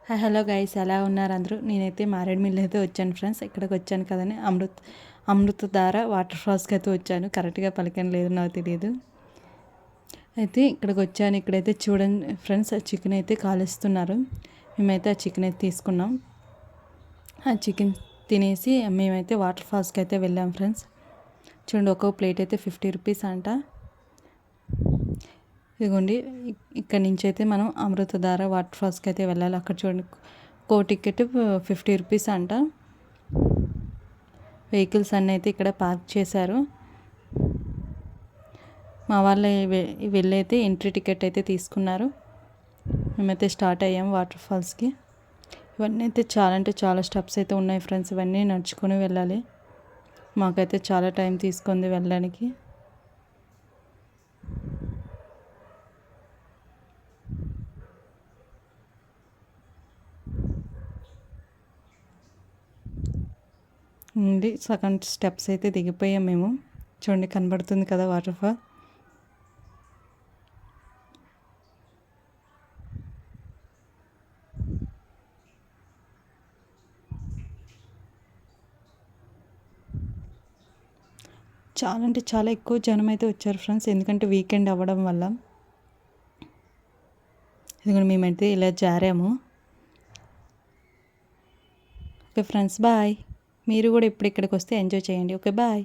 Hello guys, ఎలా ఉన్నారు అందరూ? నేనైతే మారేడుమిల్లి అయితే వచ్చాను ఫ్రెండ్స్. ఇక్కడికి వచ్చాను కదని అమృతధార వాటర్ ఫాల్స్కి అయితే వచ్చాను. కరెక్ట్గా పలికని లేదు, నాకు తెలియదు. అయితే ఇక్కడికి వచ్చాను. ఇక్కడైతే చూడండి ఫ్రెండ్స్, చికెన్ అయితే కాలుస్తున్నారు. మేమైతే ఆ చికెన్ అయితే తీసుకున్నాం. ఆ చికెన్ తినేసి మేమైతే వాటర్ ఫాల్స్కి అయితే వెళ్ళాం ఫ్రెండ్స్. చూడండి, ఒక్కొక్క ప్లేట్ అయితే 50 రూపీస్ అంట. ఇదిగోండి, ఇక్కడ నుంచి అయితే మనం అమృతధార వాటర్ ఫాల్స్కి అయితే వెళ్ళాలి. అక్కడ చూడండి, టికెట్ 50 రూపీస్ అంట. వెహికల్స్ అన్నీ అయితే ఇక్కడ పార్క్ చేశారు. మా వాళ్ళు వెళ్ళైతే ఎంట్రీ టికెట్ అయితే తీసుకున్నారు. మేమైతే స్టార్ట్ అయ్యాము వాటర్ ఫాల్స్కి. ఇవన్నీ అయితే చాలా అంటే చాలా స్టెప్స్ అయితే ఉన్నాయి ఫ్రెండ్స్. ఇవన్నీ నడుచుకొని వెళ్ళాలి. మాకైతే చాలా టైం తీసుకుంది వెళ్ళడానికి. నుండి సగం స్టెప్స్ అయితే దిగిపోయాం మేము. చూడండి, కనబడుతుంది కదా వాటర్ ఫాల్. చాలా అంటే చాలా ఎక్కువ జనం అయితే వచ్చారు ఫ్రెండ్స్, ఎందుకంటే వీకెండ్ అవ్వడం వల్ల. ఎందుకంటే మేమైతే ఇలా జారాము. Okay friends, bye. మీరు కూడా ఇప్పుడు ఇక్కడికి వస్తే ఎంజాయ్ చేయండి. Okay, bye.